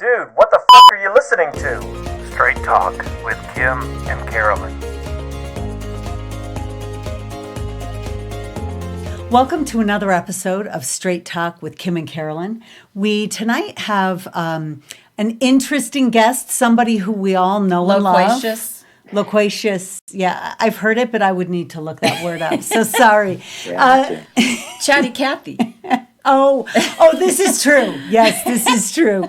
Dude, what the f*** are you listening to? Straight Talk with Kim and Carolyn. Welcome to another episode of Straight Talk with Kim and Carolyn. We tonight have an interesting guest, somebody who we all know and love. Loquacious. Yeah, I've heard it, but I would need to look that word up. So sorry. Chatty Cathy. Oh, this is true. Yes, this is true.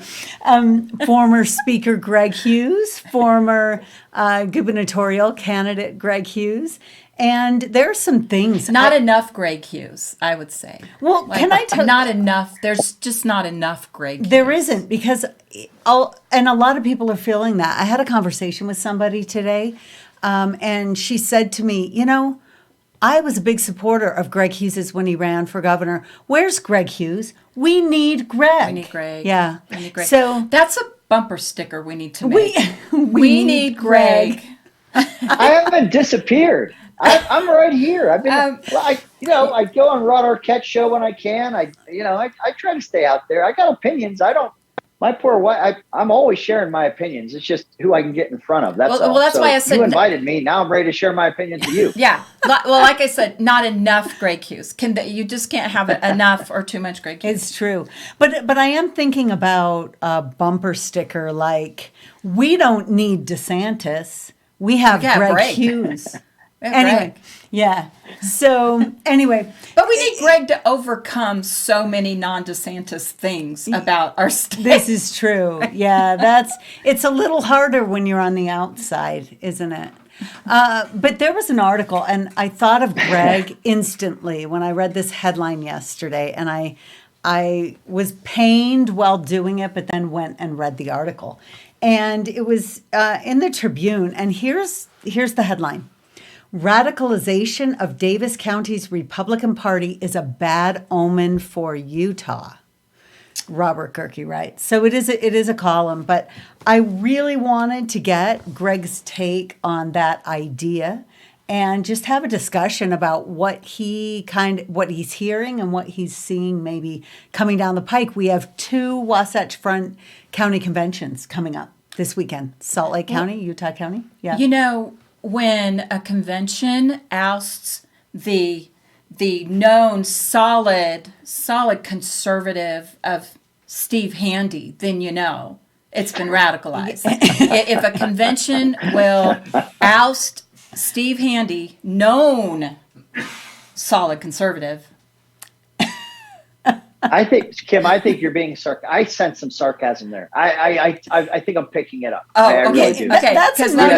Former Speaker Greg Hughes, former gubernatorial candidate Greg Hughes. And there are some things. Not enough Greg Hughes, I would say. Well, can I tell you? Not enough. There's just not enough Greg Hughes. There isn't, because, and a lot of people are feeling that. I had a conversation with somebody today, and she said to me, you know, I was a big supporter of Greg Hughes's when he ran for governor. Where's Greg Hughes? We need Greg. We need Greg. Yeah. We need Greg. So that's a bumper sticker we need to make. We need Greg. I haven't disappeared. I'm right here. I've been, I go on Rod Arquette's show when I can. I try to stay out there. I got opinions. My poor wife, I'm always sharing my opinions. It's just who I can get in front of. That's all. Well, that's why I said you invited me. Now I'm ready to share my opinions with you. Yeah. Well, like I said, not enough Greg Hughes. You just can't have enough or too much Greg Hughes. it's true. But I am thinking about a bumper sticker like, we don't need DeSantis. We have Greg Hughes. Anyway, yeah. So anyway. But we need Greg to overcome so many non-DeSantis things about our state. This is true. Yeah, it's a little harder when you're on the outside, isn't it? But there was an article, and I thought of Greg instantly when I read this headline yesterday, and I was pained while doing it, but then went and read the article. And it was in the Tribune, and here's the headline. Radicalization of Davis County's Republican Party is a bad omen for Utah. Robert Gehrke writes. So it is a column, but I really wanted to get Greg's take on that idea and just have a discussion about what he's hearing and what he's seeing maybe coming down the pike. We have two Wasatch Front County conventions coming up this weekend. Salt Lake County, Utah County. Yeah. You know, when a convention ousts the known solid conservative of Steve Handy, then you know it's been radicalized. If a convention will oust Steve Handy, known solid conservative. I think, Kim, you're being sarcastic. I sense some sarcasm there. I think I'm picking it up. Oh, I okay. really do. Okay. That's another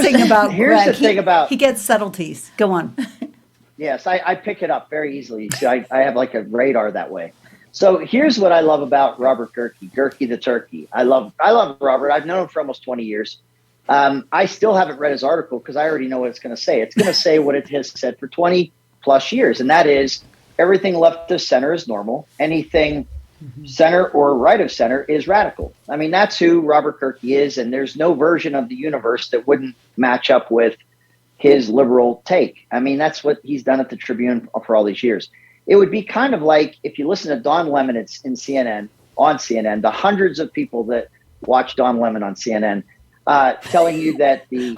thing about here's Greg. the thing about he gets subtleties. Go on. Yes, I pick it up very easily. See, I have like a radar that way. So here's what I love about Robert Gehrke the turkey. I love Robert. I've known him for almost 20 years. I still haven't read his article because I already know what it's going to say. It's going to say what it has said for 20 plus years, and that is everything left of center is normal. Anything center or right of center is radical. I mean, that's who Robert Gehrke is, and there's no version of the universe that wouldn't match up with his liberal take. I mean, that's what he's done at the Tribune for all these years. It would be kind of like if you listen to Don Lemon on CNN, the hundreds of people that watch Don Lemon on CNN, telling you that the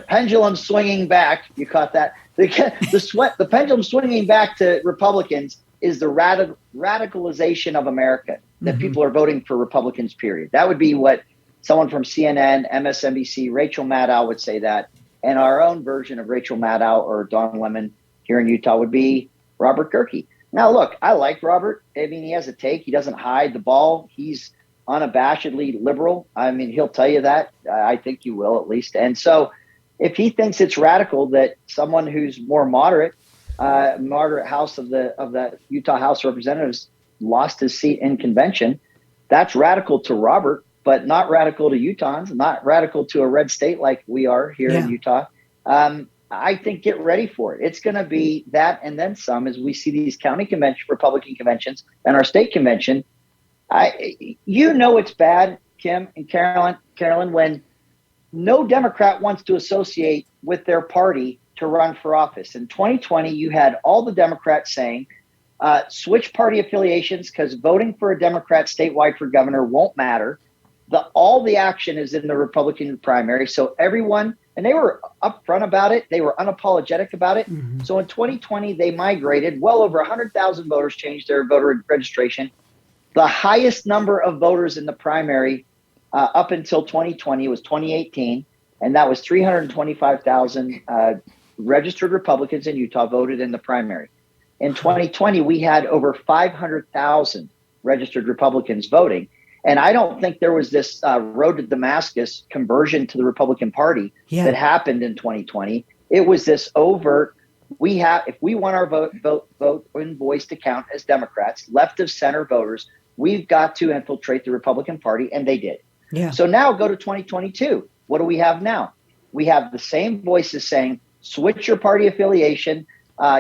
pendulum swinging back, you caught that? The pendulum swinging back to Republicans is the radicalization of America, that people are voting for Republicans, period. That would be what someone from CNN, MSNBC, Rachel Maddow would say that. And our own version of Rachel Maddow or Don Lemon here in Utah would be Robert Gehrke. Now, look, I like Robert. I mean, he has a take. He doesn't hide the ball. He's unabashedly liberal. I mean, he'll tell you that. I think you will, at least. And so if he thinks it's radical that someone who's more moderate house of the Utah House of Representatives lost his seat in convention, that's radical to Robert, but not radical to Utahns, not radical to a red state like we are here in Utah. I think get ready for it. It's going to be that and then some as we see these county Republican conventions and our state convention. It's bad, Kim and Carolyn, when no Democrat wants to associate with their party to run for office. In 2020, you had all the Democrats saying, Switch party affiliations, because voting for a Democrat statewide for governor won't matter. All the action is in the Republican primary. So everyone, and they were upfront about it. They were unapologetic about it. Mm-hmm. So in 2020, they migrated. Well over 100,000 voters changed their voter registration. The highest number of voters in the primary up until 2020 was 2018. And that was 325,000 registered Republicans in Utah voted in the primary. In 2020, we had over 500,000 registered Republicans voting. And I don't think there was this road to Damascus conversion to the Republican Party that happened in 2020. It was this overt, if we want our vote and voice to count as Democrats, left of center voters, we've got to infiltrate the Republican Party, and they did. Yeah. So now go to 2022. What do we have now? We have the same voices saying, switch your party affiliation.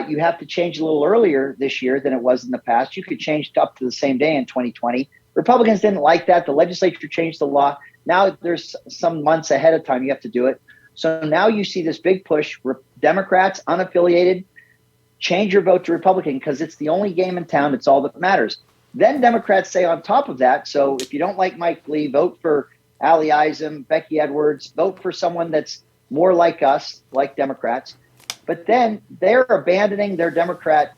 You have to change a little earlier this year than it was in the past. You could change up to the same day in 2020. Republicans didn't like that. The legislature changed the law. Now there's some months ahead of time you have to do it. So now you see this big push. Democrats, unaffiliated, change your vote to Republican because it's the only game in town. It's all that matters. Then Democrats say on top of that, so if you don't like Mike Lee, vote for Ali Isom, Becky Edwards, vote for someone that's more like us, like Democrats. But then they're abandoning their Democrat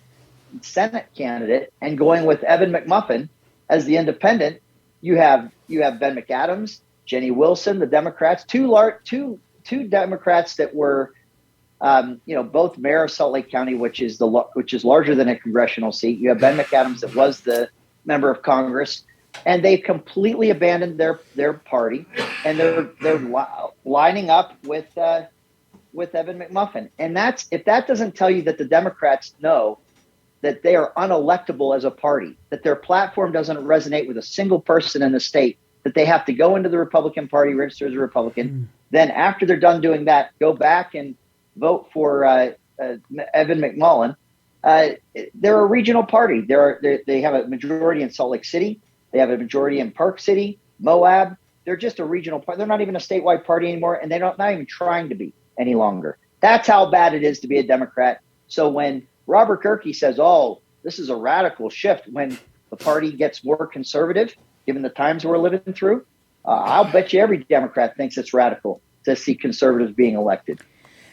Senate candidate and going with Evan McMuffin as the independent. You have Ben McAdams, Jenny Wilson, the Democrats, two Democrats that were, both mayor of Salt Lake County, which is larger than a congressional seat. You have Ben McAdams that was the member of Congress, and they've completely abandoned their party, and they're lining up with Evan McMuffin. And if that doesn't tell you that the Democrats know that they are unelectable as a party, that their platform doesn't resonate with a single person in the state, that they have to go into the Republican Party, register as a Republican. Then after they're done doing that, go back and vote for Evan McMullin. They're a regional party. They have a majority in Salt Lake City. They have a majority in Park City, Moab. They're just a regional party. They're not even a statewide party anymore, and they're not even trying to be any longer. That's how bad it is to be a Democrat. So when Robert Gehrke says, oh, this is a radical shift when the party gets more conservative, given the times we're living through, I'll bet you every Democrat thinks it's radical to see conservatives being elected.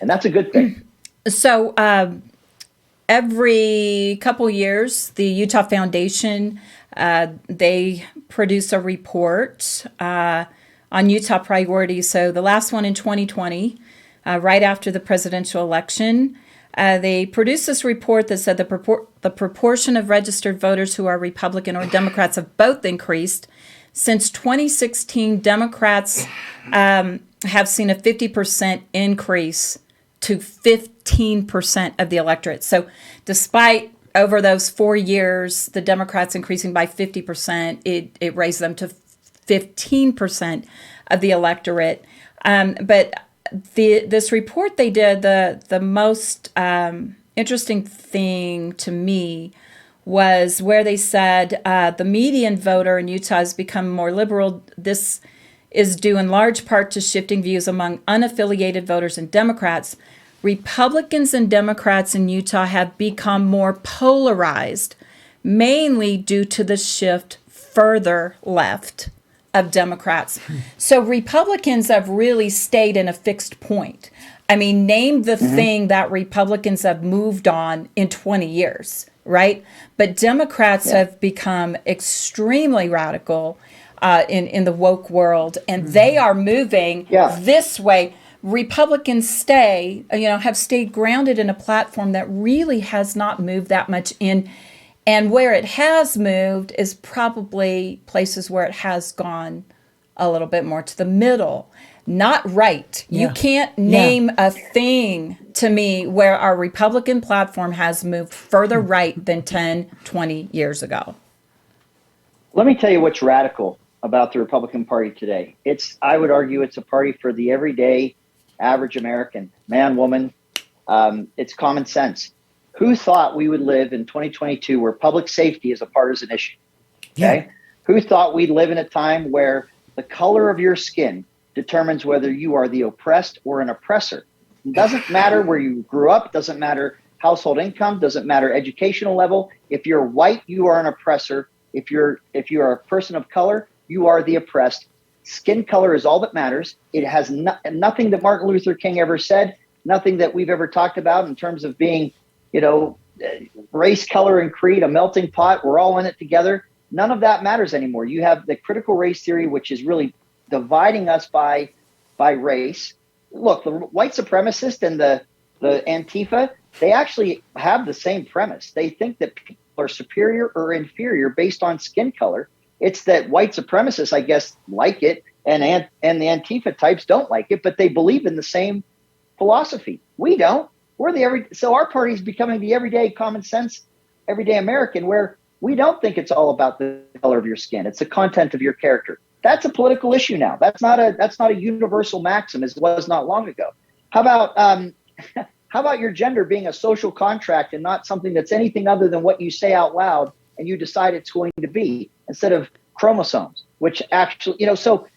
And that's a good thing. So every couple years, the Utah Foundation, they produce a report on Utah priorities. So the last one in 2020, right after the presidential election, they produced this report that said the proportion of registered voters who are Republican or Democrats have both increased. Since 2016, Democrats have seen a 50% increase to 15% of the electorate. So despite over those 4 years, the Democrats increasing by 50%, it raised them to 15% of the electorate. But this report they did, the most interesting thing to me was where they said the median voter in Utah has become more liberal. This is due in large part to shifting views among unaffiliated voters and Democrats. Republicans and Democrats in Utah have become more polarized, mainly due to the shift further left of Democrats. So Republicans have really stayed in a fixed point. I mean, name the thing that Republicans have moved on in 20 years, right? But Democrats have become extremely radical in the woke world, and they are moving this way. Republicans have stayed grounded in a platform that really has not moved that much in. And where it has moved is probably places where it has gone a little bit more to the middle, not right. Yeah. You can't name a thing to me where our Republican platform has moved further right than 10, 20 years ago. Let me tell you what's radical about the Republican Party today. I would argue it's a party for the everyday average American, man, woman. It's common sense. Who thought we would live in 2022 where public safety is a partisan issue? Okay. Yeah. Who thought we'd live in a time where the color of your skin determines whether you are the oppressed or an oppressor? It doesn't matter where you grew up. Doesn't matter household income, doesn't matter educational level. If you're white, you are an oppressor. If you're a person of color, you are the oppressed. Skin color is all that matters. It has nothing that Martin Luther King ever said, nothing that we've ever talked about in terms of being, race, color, and creed, a melting pot. We're all in it together. None of that matters anymore. You have the critical race theory, which is really dividing us by race. Look, the white supremacist and the Antifa, they actually have the same premise. They think that people are superior or inferior based on skin color. It's that white supremacists, I guess, like it, and the Antifa types don't like it, but they believe in the same philosophy. We don't. So our party is becoming the everyday common sense, everyday American, where we don't think it's all about the color of your skin. It's the content of your character. That's a political issue now. That's not a universal maxim as it was not long ago. How about your gender being a social contract and not something that's anything other than what you say out loud and you decide it's going to be, instead of chromosomes, which actually, so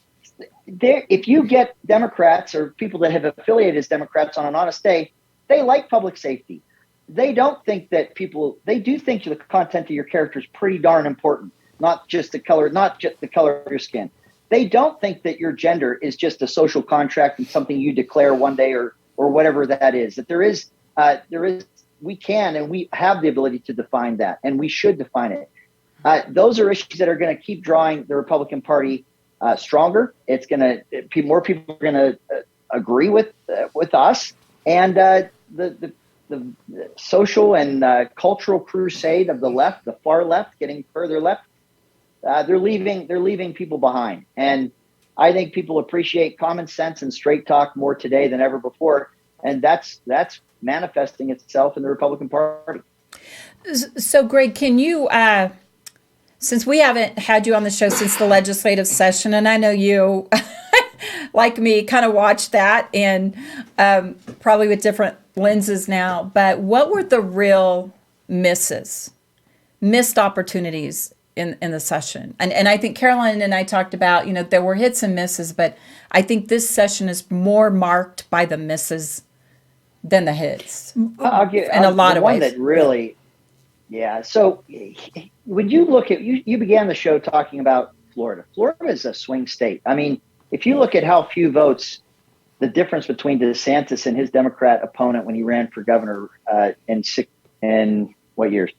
if you get Democrats or people that have affiliated as Democrats on an honest day, they like public safety. They don't think that they do think the content of your character is pretty darn important, not just the color of your skin. They don't think that your gender is just a social contract and something you declare one day or whatever that is. That we can and we have the ability to define that, and we should define it. Those are issues that are going to keep drawing the Republican Party stronger. More people are going to agree with us, and the social and cultural crusade of the left, the far left, getting further left. They're leaving people behind, and I think people appreciate common sense and straight talk more today than ever before, and that's manifesting itself in the Republican Party. So, Greg, can you, since we haven't had you on the show since the legislative session, and I know you, like me, kind of watched that, and probably with different lenses now, but what were the real missed opportunities in the session? And I think Caroline and I talked about, there were hits and misses, but I think this session is more marked by the misses than the hits. In a lot of ways. That really, yeah. So when you look at, you began the show talking about Florida. Florida is a swing state. I mean, if you look at how few votes, the difference between DeSantis and his Democrat opponent when he ran for governor in what year?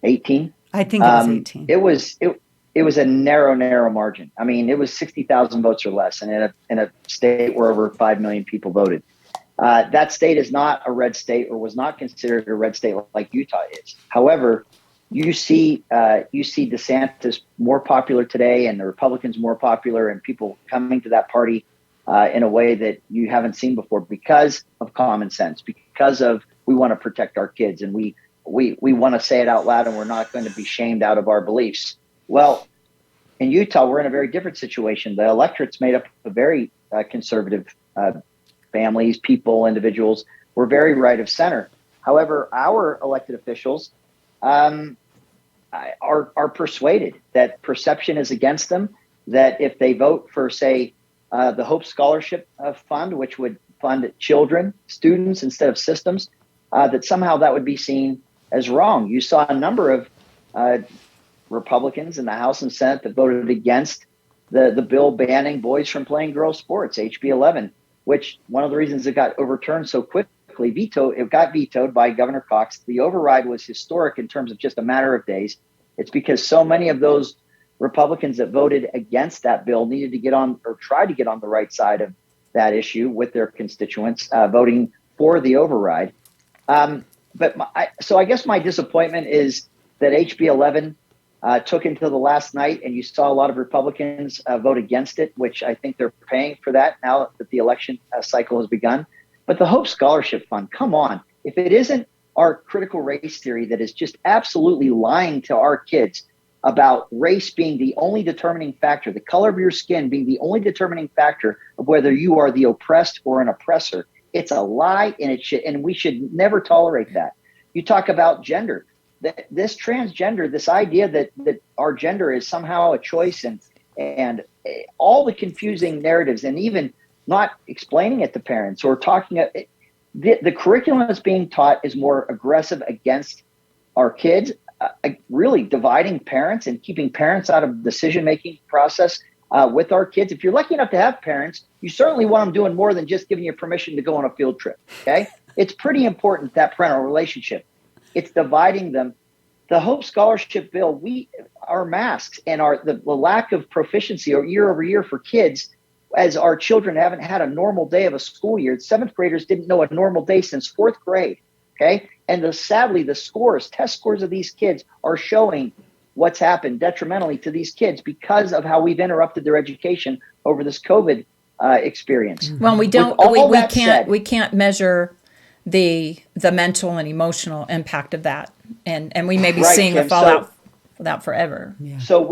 18? I think it was 18. It was a narrow margin. I mean, it was 60,000 votes or less, and in a state where over 5 million people voted. That state is not a red state, or was not considered a red state like Utah is. However, you see DeSantis more popular today, and the Republicans more popular, and people coming to that party in a way that you haven't seen before because of common sense, because of we want to protect our kids, and we want to say it out loud, and we're not going to be shamed out of our beliefs. Well, in Utah, we're in a very different situation. The electorate's made up of very conservative families, people, individuals. We're very right of center. However, our elected officials are persuaded that perception is against them, that if they vote for, say, the Hope Scholarship Fund, which would fund children, students instead of systems, that somehow that would be seen as wrong. You saw a number of Republicans in the House and Senate that voted against the bill banning boys from playing girls sports, HB 11, which one of the reasons it got overturned so quickly, it got vetoed by Governor Cox. The override was historic in terms of just a matter of days. It's because so many of those Republicans that voted against that bill needed to get on, or tried to get on the right side of that issue with their constituents, voting for the override. So I guess my disappointment is that HB 11 took until the last night, and you saw a lot of Republicans vote against it, which I think they're paying for that now that the election cycle has begun. But the Hope Scholarship Fund, come on. If it isn't our critical race theory that is just absolutely lying to our kids about race being the only determining factor, the color of your skin being the only determining factor of whether you are the oppressed or an oppressor, it's a lie, and we should never tolerate that. You talk about gender. This transgender, this idea that our gender is somehow a choice, and all the confusing narratives, and even not explaining it to parents or talking. the curriculum that's being taught is more aggressive against our kids, really dividing parents and keeping parents out of the decision-making process with our kids. If you're lucky enough to have parents, you certainly want them doing more than just giving you permission to go on a field trip, okay? It's pretty important, that parental relationship. It's dividing them. The Hope Scholarship Bill, our masks and the lack of proficiency or year over year for kids, as our children haven't had a normal day of a school year. 7th graders didn't know a normal day since 4th grade, okay? And sadly, the test scores of these kids are showing what's happened detrimentally to these kids because of how we've interrupted their education over this COVID experience. Well, we can't measure the mental and emotional impact of that, and we may be seeing the fallout of that forever. Yeah. So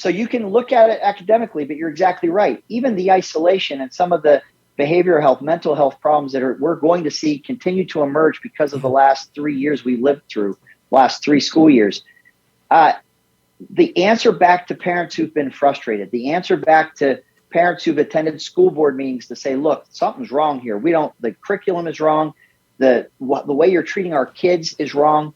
you can look at it academically, but you're exactly right. Even the isolation and some of the behavioral health, mental health problems that we're going to see continue to emerge because of the last 3 years we lived through, last 3 school years. The answer back to parents who've been frustrated, the answer back to parents who've attended school board meetings to say, look, something's wrong here. The curriculum is wrong. The way you're treating our kids is wrong.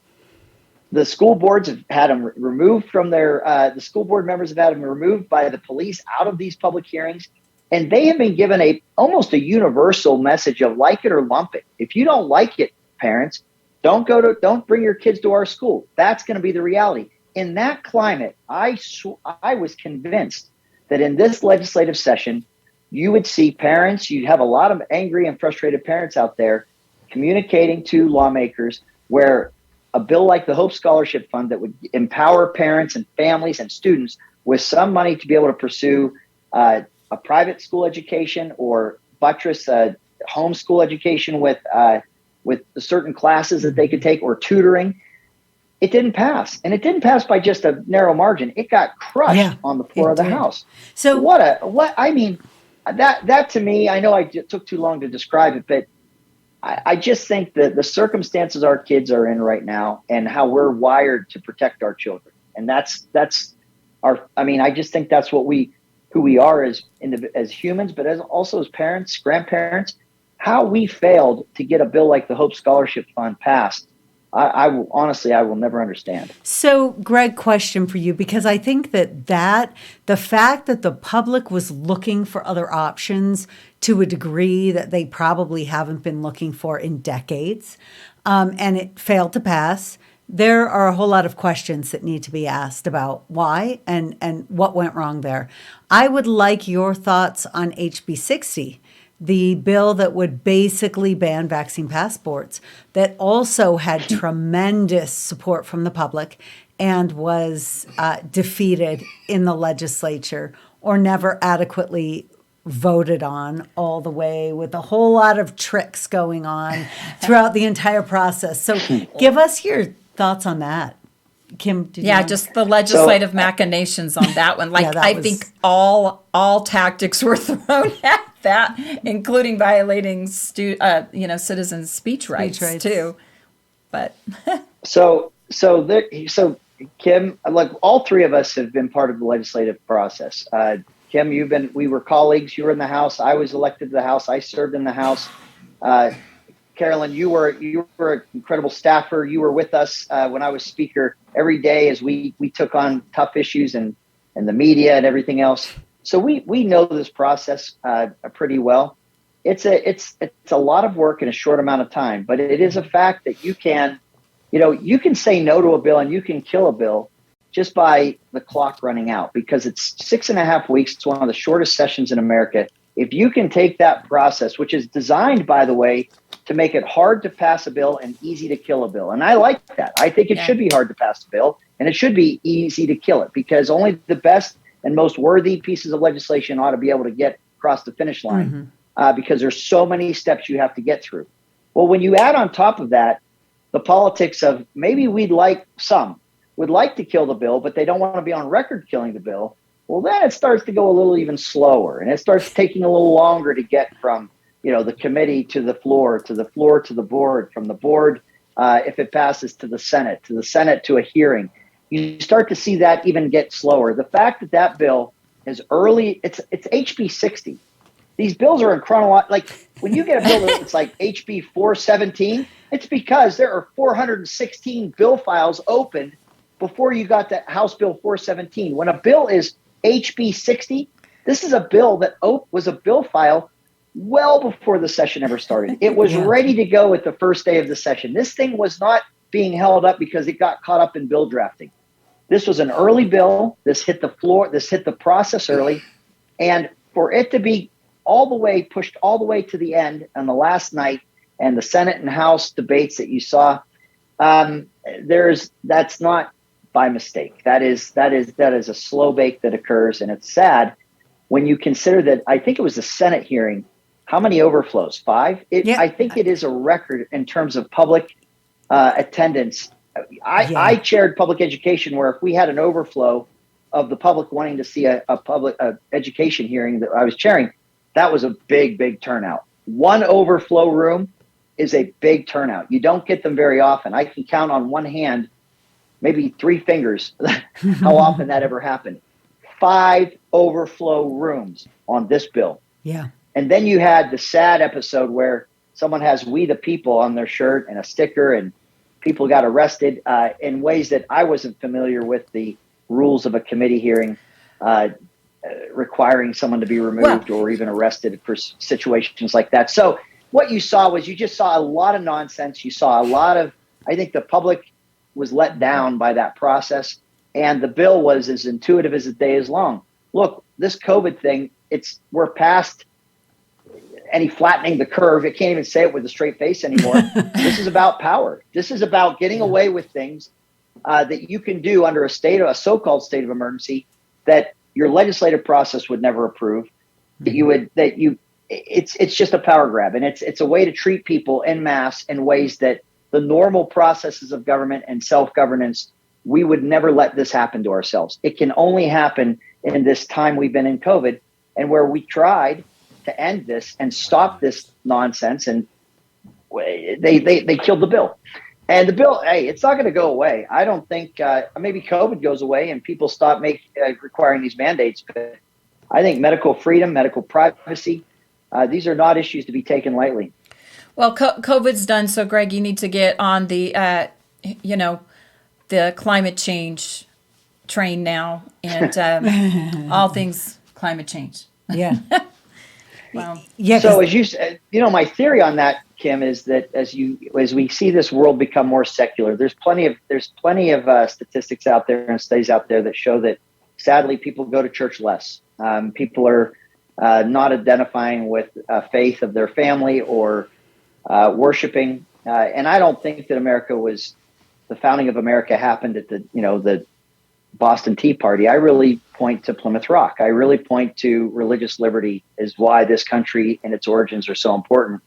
The school boards have had them removed from the school board members have had them removed by the police out of these public hearings. And they have been given almost a universal message of like it or lump it. If you don't like it, parents, don't bring your kids to our school. That's going to be the reality. In that climate, I was convinced that in this legislative session, you would see parents, you'd have a lot of angry and frustrated parents out there communicating to lawmakers where a bill like the Hope Scholarship Fund that would empower parents and families and students with some money to be able to pursue a private school education or buttress homeschool education with certain classes that they could take or tutoring. It didn't pass. And it didn't pass by just a narrow margin. It got crushed on the floor of the House. So that to me, I know I took too long to describe it, but I just think that the circumstances our kids are in right now and how we're wired to protect our children. And I just think that's who we are as humans, but also as parents, grandparents, how we failed to get a bill like the Hope Scholarship Fund passed. I will never understand. So, Greg, question for you, because I think that the fact that the public was looking for other options to a degree that they probably haven't been looking for in decades, and it failed to pass, there are a whole lot of questions that need to be asked about why and what went wrong there. I would like your thoughts on HB 60. The bill that would basically ban vaccine passports, that also had tremendous support from the public and was defeated in the legislature or never adequately voted on all the way, with a whole lot of tricks going on throughout the entire process. So give us your thoughts on that. Kim, just the legislative machinations on that one. I think all tactics were thrown at that, including violating citizens' speech rights too. But so Kim, like all 3 of us have been part of the legislative process. Kim, we were colleagues. You were in the House. I was elected to the House. I served in the House. Carolyn, you were an incredible staffer. You were with us when I was speaker every day as we took on tough issues and the media and everything else. So we know this process pretty well. It's a lot of work in a short amount of time, but it is a fact that you can say no to a bill and you can kill a bill just by the clock running out, because it's 6.5 weeks. It's one of the shortest sessions in America. If you can take that process, which is designed, by the way, to make it hard to pass a bill and easy to kill a bill. And I like that. I think it should be hard to pass a bill and it should be easy to kill it, because only the best and most worthy pieces of legislation ought to be able to get across the finish line because there's so many steps you have to get through. Well, when you add on top of that, the politics of maybe some would like to kill the bill, but they don't want to be on record killing the bill. Well, then it starts to go a little even slower, and it starts taking a little longer to get from, the committee to the floor to the board, from the board, if it passes, to the Senate to a hearing. You start to see that even get slower. The fact that bill is early, it's HB 60. these bills are in chronological. Like when you get a bill that's like HB 417, it's because there are 416 bill files opened before you got to House Bill 417. When a bill is HB 60, this is a bill that was a bill file well before the session ever started. It was ready to go at the first day of the session. This thing was not being held up because it got caught up in bill drafting. This was an early bill. This hit the floor. This hit the process early. And for it to be pushed all the way to the end on the last night, and the Senate and House debates that you saw, that's not by mistake. That is a slow bake that occurs. And it's sad when you consider that. I think it was the Senate hearing. How many overflows? 5? I think it is a record in terms of public attendance. I chaired public education, where if we had an overflow of the public wanting to see a public education hearing that I was chairing, that was a big turnout. One overflow room is a big turnout. You don't get them very often. I can count on one hand, maybe 3 fingers, how often that ever happened. 5 overflow rooms on this bill. Yeah. And then you had the sad episode where someone has "We the People" on their shirt and a sticker, and people got arrested in ways that I wasn't familiar with the rules of a committee hearing, requiring someone to be removed or even arrested for situations like that. So what you just saw a lot of nonsense. You saw a lot of, I think the public was let down by that process, and the bill was as intuitive as the day is long. Look, this COVID thing, we're past any flattening the curve. It can't even say it with a straight face anymore. This is about power. This is about getting away with things that you can do under a so-called state of emergency that your legislative process would never approve. It's just a power grab, and it's a way to treat people en masse in ways that the normal processes of government and self-governance, we would never let this happen to ourselves. It can only happen in this time we've been in COVID, and where we tried to end this and stop this nonsense, and they killed the bill. And the bill, it's not going to go away. I don't think maybe COVID goes away and people stop requiring these mandates. But I think medical freedom, medical privacy, these are not issues to be taken lightly. Well, COVID's done. So, Greg, you need to get on the climate change train now, and all things climate change. Yeah. Wow. Yeah. So as you said, my theory on that, Kim, is that as we see this world become more secular, there's plenty of statistics out there and studies out there that show that sadly people go to church less. People are not identifying with faith of their family or worshiping. And I don't think that the founding of America happened at the Boston Tea Party. I really point to Plymouth Rock. I really point to religious liberty is why this country and its origins are so important.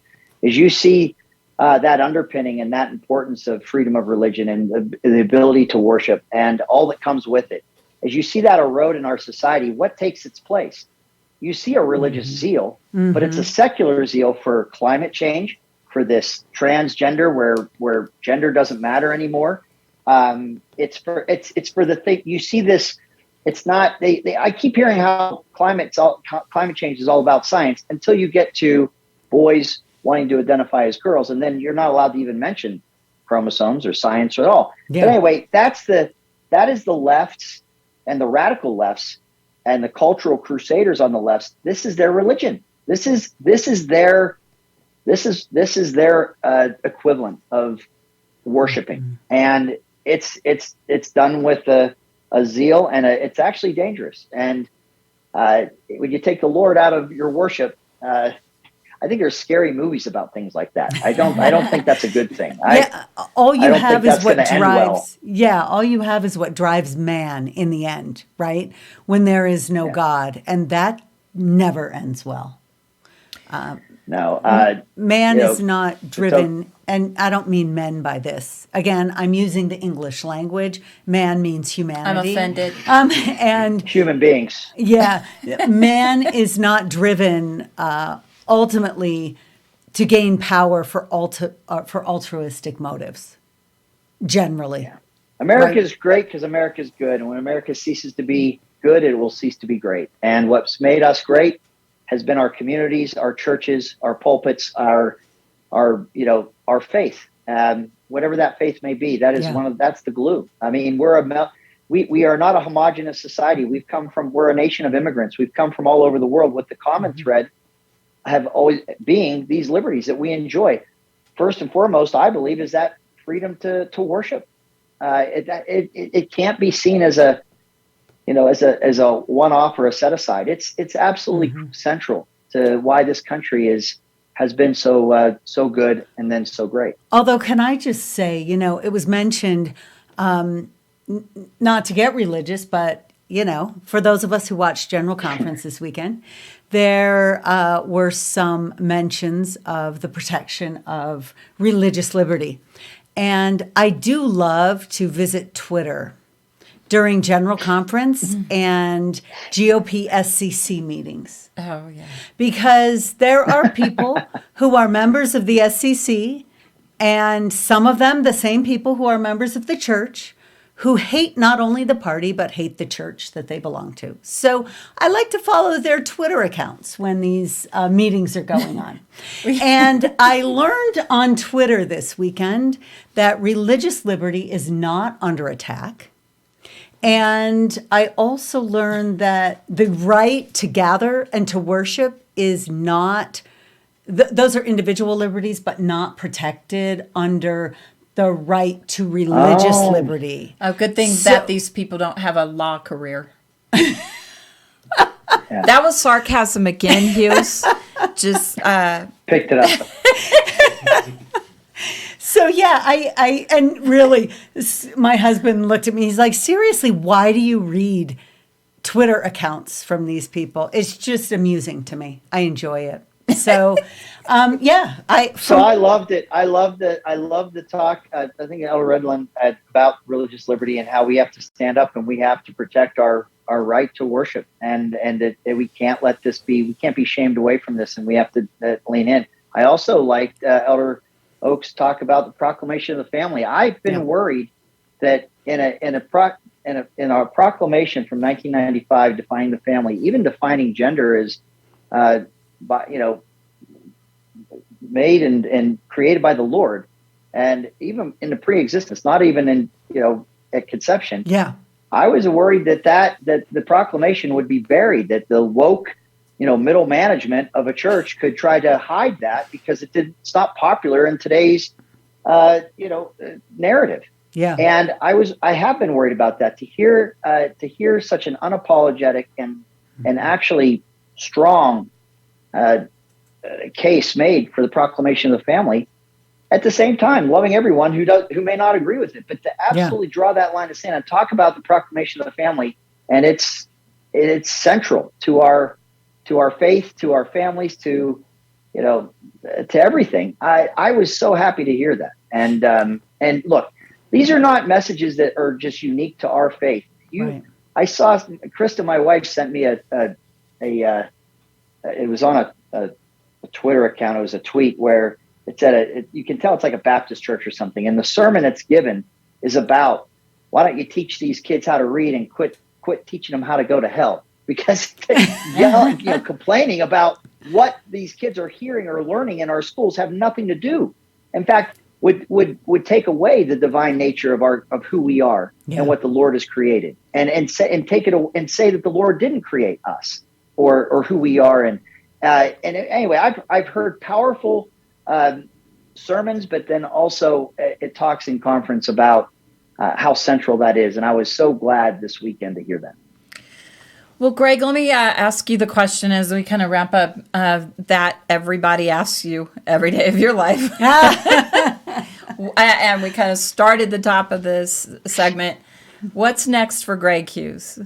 As you see that underpinning and that importance of freedom of religion and the ability to worship and all that comes with it, as you see that erode in our society, what takes its place? You see a religious zeal, but it's a secular zeal for climate change, for this transgender where gender doesn't matter anymore. It's for the thing. You see this. It's not. I keep hearing how climate change is all about science until you get to boys wanting to identify as girls, and then you're not allowed to even mention chromosomes or science at all. Yeah. But anyway, that is the lefts and the radical lefts and the cultural crusaders on the left. This is their religion. This is their equivalent of worshiping, and it's done with a zeal, and it's actually dangerous. And when you take the Lord out of your worship, I think there's scary movies about things like that. I don't think that's a good thing. All you have is what drives. Yeah, all you have is what drives man in the end, right? When there is no God, and that never ends well. Man is not driven, and I don't mean men by this. Again, I'm using the English language. Man means humanity. I'm offended. And human beings. Yeah, man is not driven ultimately to gain power for altruistic motives. Generally, America is great because America is good, and when America ceases to be good, it will cease to be great. And what's made us great has been our communities, our churches, our pulpits, our faith. Whatever that faith may be, that is that's the glue. I mean, we are not a homogenous society. We're a nation of immigrants. We've come from all over the world, with the common thread have always being these liberties that we enjoy. First and foremost, I believe, is that freedom to worship. It can't be seen as a one-off or a set aside. It's absolutely central to why this country has been so good and then so great. Although, can I just say, it was mentioned, not to get religious, but for those of us who watched General Conference this weekend, there were some mentions of the protection of religious liberty. And I do love to visit Twitter during General Conference and GOP SCC meetings. Oh, yeah. Because there are people who are members of the SCC, and some of them, the same people who are members of the church, who hate not only the party, but hate the church that they belong to. So I like to follow their Twitter accounts when these meetings are going on. And I learned on Twitter this weekend that religious liberty is not under attack. And I also learned that the right to gather and to worship is not, those are individual liberties, but not protected under the right to religious liberty. A good thing that these people don't have a law career. That was sarcasm again, Hughes. Just picked it up. So yeah, I and really, my husband looked at me. He's like, seriously, why do you read Twitter accounts from these people? It's just amusing to me. I enjoy it. So, I loved it. I loved the talk. I think Elder Redland about religious liberty and how we have to stand up and we have to protect our right to worship, and that we can't let this be. We can't be shamed away from this, and we have to lean in. I also liked Elder Oaks talk about the proclamation of the family. I've been worried that in our proclamation from 1995 defining the family, even defining gender as made and created by the Lord, and even in the pre-existence, not even in at conception. Yeah, I was worried that the proclamation would be buried, that the woke middle management of a church could try to hide that because it's not popular in today's narrative. Yeah, and I have been worried about that. To hear such an unapologetic and actually strong case made for the proclamation of the family, at the same time loving everyone who may not agree with it, but to absolutely draw that line of sand and talk about the proclamation of the family, and it's central to our faith, to our families, to everything. I was so happy to hear that. And look, these are not messages that are just unique to our faith. I saw Krista, my wife, sent me it was on a Twitter account. It was a tweet where it said, you can tell it's like a Baptist church or something. And the sermon that's given is about, why don't you teach these kids how to read and quit teaching them how to go to hell? Because complaining about what these kids are hearing or learning in our schools have nothing to do. In fact, would take away the divine nature of who we are and what the Lord has created, and say that the Lord didn't create us or who we are. And anyway, I've heard powerful sermons, but then also it talks in conference about how central that is. And I was so glad this weekend to hear that. Well, Greg, let me ask you the question as we kind of wrap up that everybody asks you every day of your life. And we kind of started the top of this segment. What's next for Greg Hughes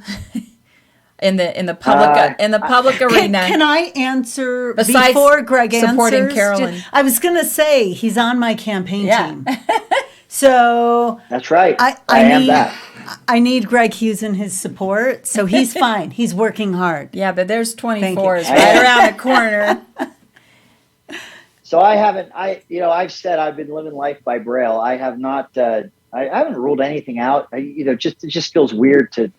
in the public arena? Can I answer before Greg answers? Supporting Carolyn. I was going to say he's on my campaign team. So that's right. I need Greg Hughes and his support, so he's fine. He's working hard. Yeah, but there's 24s right around the corner. So I've said I've been living life by Braille. I have not. I haven't ruled anything out. It just feels weird to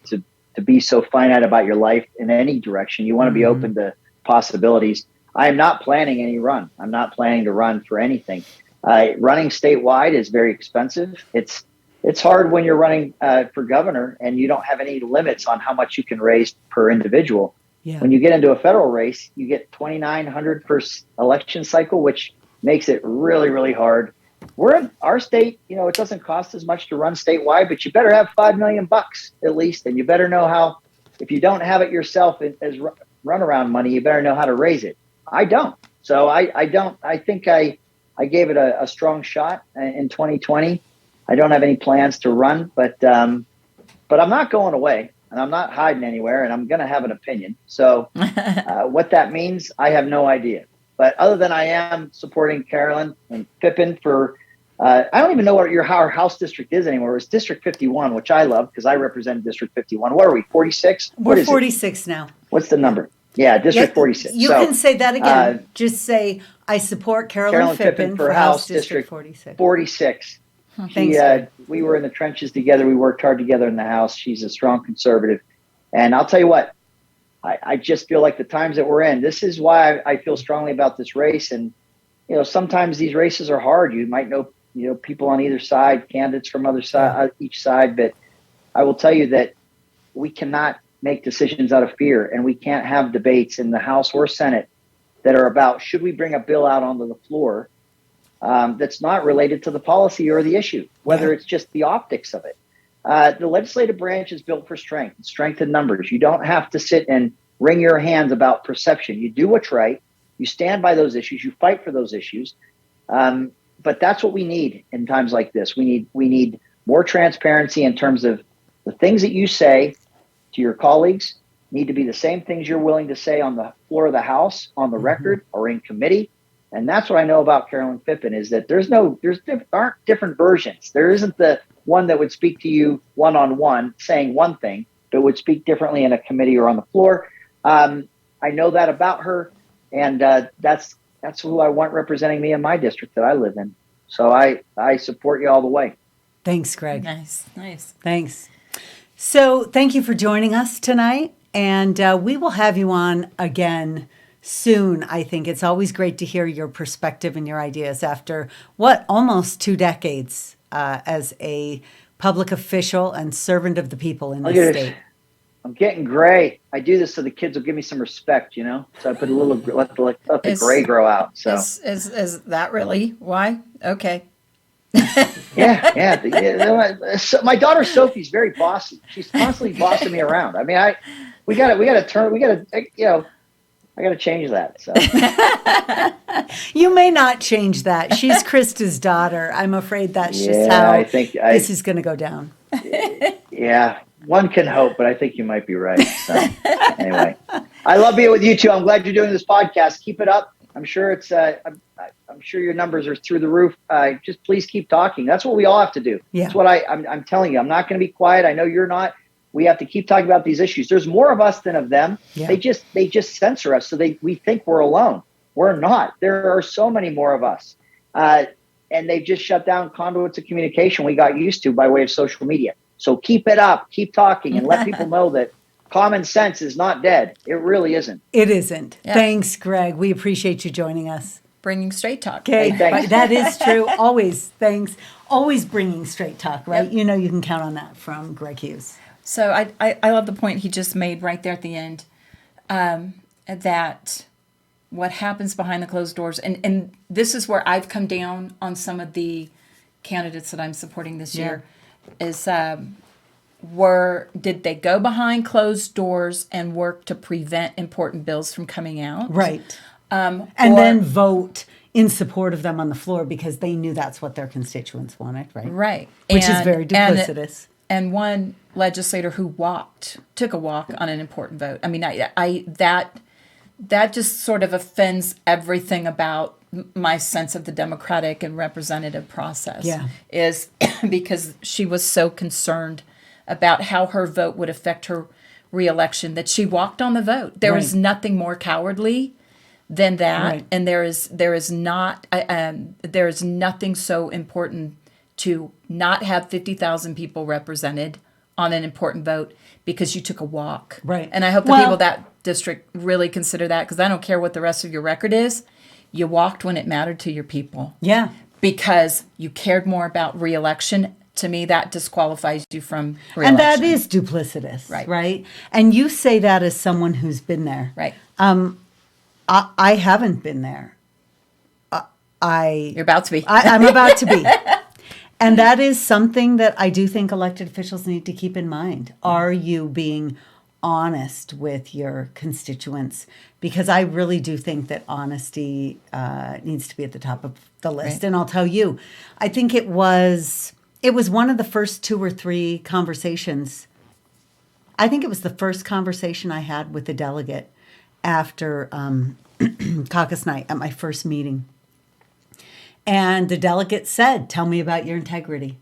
be so finite about your life in any direction. You want to be open to possibilities. I am not planning any run. I'm not planning to run for anything. Running statewide is very expensive. It's hard when you're running for governor and you don't have any limits on how much you can raise per individual. Yeah. When you get into a federal race, you get $2,900 per election cycle, which makes it really, really hard. We're in our state, it doesn't cost as much to run statewide, but you better have $5 million at least, and you better know how. If you don't have it yourself as runaround money, you better know how to raise it. I don't. So I don't. I think I gave it a strong shot in 2020. I don't have any plans to run, but I'm not going away, and I'm not hiding anywhere, and I'm going to have an opinion. So what that means, I have no idea. But other than I am supporting Carolyn and Pippin for, I don't even know what our House district is anymore. It's District 51, which I love because I represent District 51. What are we, 46? We're 46 now. What's the number? Yeah, District 46. You can say that again. Just say, I support Carolyn Pippin for House District 46. 46. Thanks. We were in the trenches together. We worked hard together in the House. She's a strong conservative. And I'll tell you what, I just feel like the times that we're in, this is why I feel strongly about this race. And, sometimes these races are hard. You might know, people on either side, candidates from each side. But I will tell you that we cannot make decisions out of fear, and we can't have debates in the House or Senate that are about, should we bring a bill out onto the floor that's not related to the policy or the issue, whether it's just the optics of it. The legislative branch is built for strength in numbers. You don't have to sit and wring your hands about perception. You do what's right. You stand by those issues. You fight for those issues. But that's what we need in times like this. We need more transparency in terms of the things that you say to your colleagues need to be the same things you're willing to say on the floor of the House, on the record, or in committee. And that's what I know about Carolyn Pippin is that there aren't different versions. There isn't the one that would speak to you one-on-one saying one thing, but would speak differently in a committee or on the floor. I know that about her, and that's who I want representing me in my district that I live in. So I support you all the way. Thanks, Greg. Nice. Thanks. So thank you for joining us tonight, and we will have you on again soon. I think it's always great to hear your perspective and your ideas after almost 2 decades as a public official and servant of the people in this state. I'm getting gray. I do this so the kids will give me some respect, So I put a little let the gray grow out. So is that really why? Okay. Yeah. So my daughter Sophie's very bossy. She's constantly bossing me around. I mean, we got to change that. So you may not change that. She's Krista's daughter. I'm afraid that's just how I think this is going to go down. Yeah, one can hope, but I think you might be right. So anyway, I love being with you too. I'm glad you're doing this podcast. Keep it up. I'm sure it's. I'm sure your numbers are through the roof. Just please keep talking. That's what we all have to do. Yeah. That's what I'm telling you. I'm not going to be quiet. I know you're not. We have to keep talking about these issues. There's more of us than of them. Yeah. They just censor us, so we think we're alone. We're not. There are so many more of us, and they've just shut down conduits of communication we got used to by way of social media. So keep it up, keep talking, and let people know that common sense is not dead. It really isn't. It isn't. Yeah. Thanks, Greg. We appreciate you joining us. Bringing straight talk. Okay, that is true. Always. Thanks. Always bringing straight talk, right? Yep. You can count on that from Greg Hughes. So I love the point he just made right there at the end, that what happens behind the closed doors, and this is where I've come down on some of the candidates that I'm supporting this year, is did they go behind closed doors and work to prevent important bills from coming out? Right. And then vote in support of them on the floor because they knew that's what their constituents wanted, right? Right. Which is very duplicitous. And one legislator who took a walk on an important vote. I mean, that just sort of offends everything about my sense of the democratic and representative process. Yeah. Is because she was so concerned about how her vote would affect her reelection that she walked on the vote. There is nothing more cowardly than that, right. And there is nothing so important to not have 50,000 people represented on an important vote because you took a walk. Right. And I hope the people that district really consider that, because I don't care what the rest of your record is. You walked when it mattered to your people. Yeah. Because you cared more about re-election. To me, that disqualifies you from re-election. And that is duplicitous, Right. right? And you say that as someone who's been there. Right. I haven't been there. You're about to be. I'm about to be. And that is something that I do think elected officials need to keep in mind. Are you being honest with your constituents? Because I really do think that honesty needs to be at the top of the list. Right. And I'll tell you, I think it was one of the first 2 or 3 conversations. I think it was the first conversation I had with the delegate after caucus night at my first meeting. And the delegate said, "Tell me about your integrity.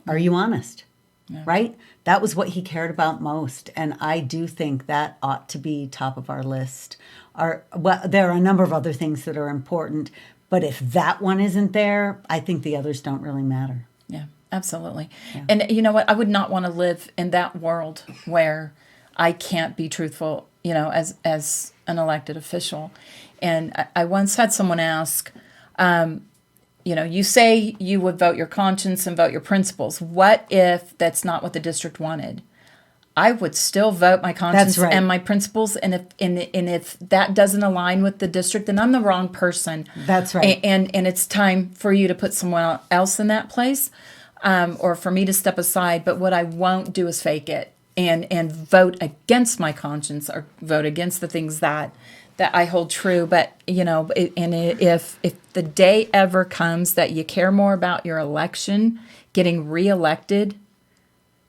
Are you honest?" Yeah. Right? That was what he cared about most. And I do think that ought to be top of our list. There are a number of other things that are important, but if that one isn't there, I think the others don't really matter. Yeah, absolutely. Yeah. And you know what? I would not want to live in that world where I can't be truthful, as an elected official. And I once had someone ask, you say you would vote your conscience and vote your principles. What if that's not what the district wanted? I would still vote my conscience and my principles. And if that doesn't align with the district, then I'm the wrong person. That's right. And it's time for you to put someone else in that place, or for me to step aside. But what I won't do is fake it and vote against my conscience or vote against the things that I hold true. But, if the day ever comes that you care more about your election, getting reelected,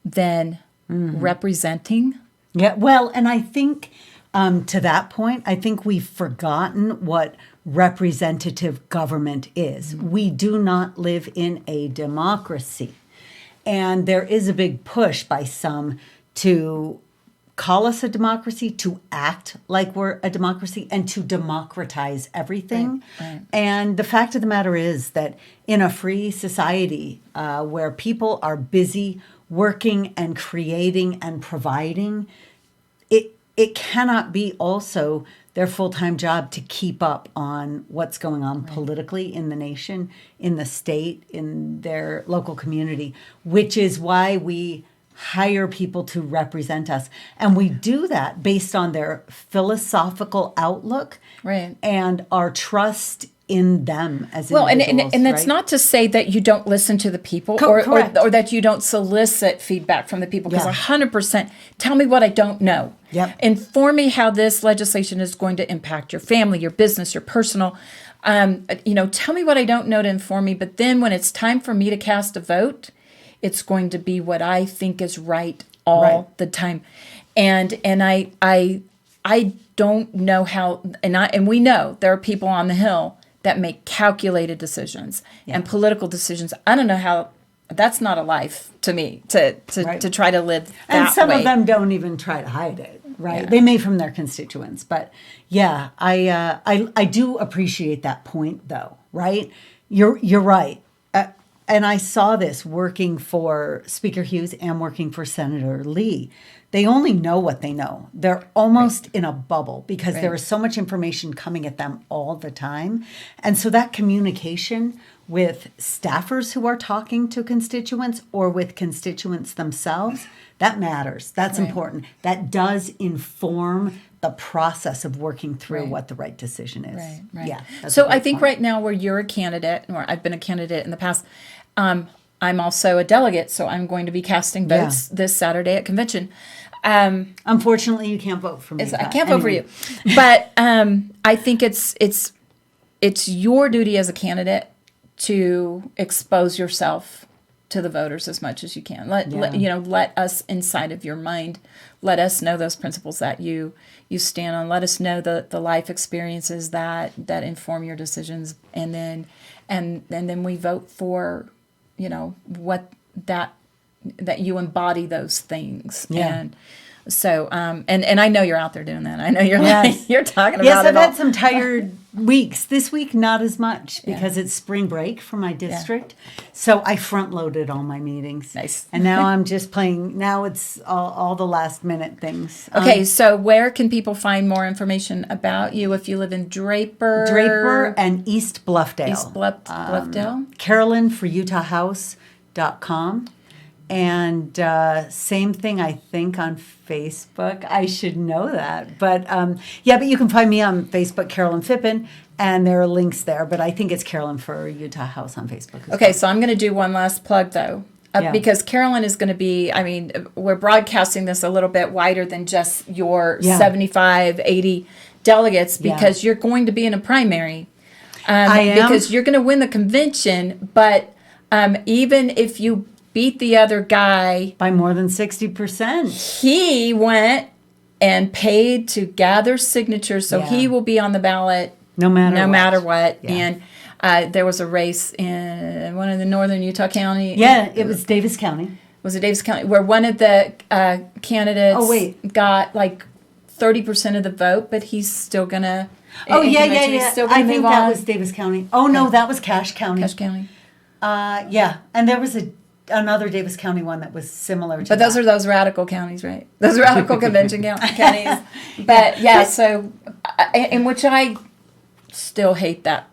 than representing. Yeah, well, and I think to that point, I think we've forgotten what representative government is. We do not live in a democracy. And there is a big push by some to call us a democracy, to act like we're a democracy, and to democratize everything. Right. And the fact of the matter is that in a free society where people are busy working and creating and providing, it cannot be also their full-time job to keep up on what's going on politically in the nation, in the state, in their local community, which is why we hire people to represent us. And we do that based on their philosophical outlook and our trust in them as individuals. And that's not to say that you don't listen to the people or that you don't solicit feedback from the people, because 100% tell me what I don't know. Yep. Inform me how this legislation is going to impact your family, your business, your personal. Tell me what I don't know to inform me. But then when it's time for me to cast a vote, it's going to be what I think is right all the time. And I don't know how, and we know there are people on the Hill that make calculated decisions and political decisions. I don't know how. That's not a life to me to try to live that way. And some of them don't even try to hide it, right? Yeah. They may from their constituents, but yeah, I do appreciate that point, though, right? You're right. And I saw this working for Speaker Hughes and working for Senator Lee. They only know what they know. They're almost in a bubble because there is so much information coming at them all the time. And so that communication with staffers who are talking to constituents or with constituents themselves, that matters. That's important. That does inform the process of working through what the right decision is. Right. Yeah. So I think right now where you're a candidate, or I've been a candidate in the past, I'm also a delegate, so I'm going to be casting votes this Saturday at convention. Unfortunately, you can't vote for me. I can't vote for you, but I think it's your duty as a candidate to expose yourself to the voters as much as you can. Let us inside of your mind. Let us know those principles that you stand on. Let us know the life experiences that inform your decisions, and then we vote for, what that you embody those things. Yeah. And so, and I know you're out there doing that. I know you're you're talking about it. Yes, I've had some tired weeks. This week, not as much because it's spring break for my district. So I front loaded all my meetings. Nice. And now I'm just playing. Now it's all the last minute things. Okay, so where can people find more information about you if you live in Draper and East Bluffdale. Bluffdale? Carolyn for UtahHouse.com. And same thing, I think, on Facebook. I should know that. But but you can find me on Facebook, Carolyn Phippen, and there are links there. But I think it's Carolyn for Utah House on Facebook. Okay, so I'm going to do one last plug, though. Because Carolyn is going to be, we're broadcasting this a little bit wider than just your 75, 80 delegates because you're going to be in a primary. I am. Because you're going to win the convention, but even if you beat the other guy by more than 60%. He went and paid to gather signatures, so he will be on the ballot no matter what. Yeah. And there was a race in one of the northern Utah county. Yeah, it was Davis County. Was it Davis County where one of the candidates got like 30% of the vote, but he's still gonna. I think that was Davis County. Oh no, that was Cache County. Cache County. And there was another Davis County one that was similar to But those are those radical counties, right? Those radical convention counties. But so, in which I still hate that.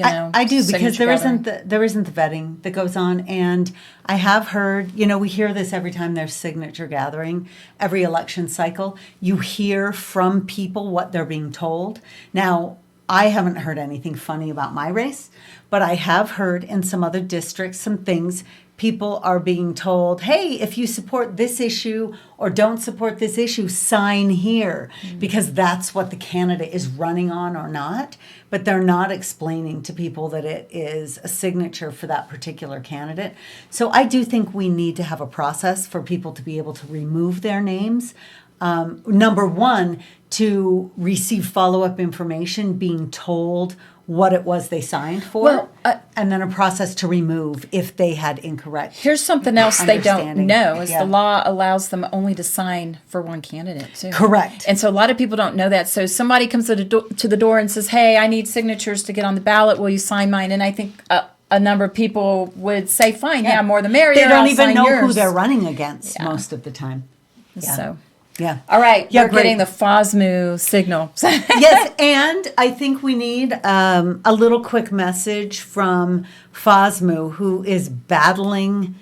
I do because there isn't the vetting that goes on, and I have heard, we hear this every time there's signature gathering, every election cycle. You hear from people what they're being told. Now, I haven't heard anything funny about my race, but I have heard in some other districts some things. People are being told, hey, if you support this issue or don't support this issue, sign here, because that's what the candidate is running on or not. But they're not explaining to people that it is a signature for that particular candidate. So I do think we need to have a process for people to be able to remove their names. Number one, to receive follow-up information, being told what it was they signed for, and then a process to remove if they had incorrect. Here's something else they don't know is the law allows them only to sign for one candidate too. Correct. And so a lot of people don't know that. So somebody comes to the door and says, hey, I need signatures to get on the ballot. Will you sign mine? And I think a number of people would say, fine, more the merrier. They don't even know who they're running against most of the time. Yeah. So. Yeah. All right. We're getting the FOSMU signal. Yes, and I think we need a little quick message from FOSMU, who is battling,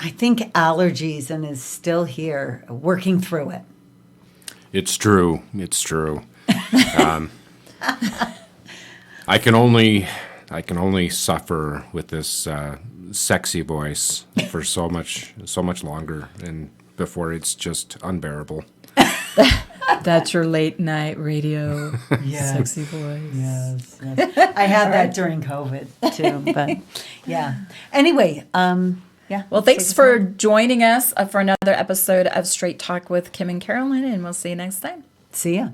I think, allergies and is still here working through it. It's true. It's true. I can only suffer with this sexy voice for so much longer, and before it's just unbearable. That's your late night radio sexy voice. Yes. I had that during COVID too, but Anyway, Well, thanks for joining us for another episode of Straight Talk with Kim and Carolyn, and we'll see you next time. See ya.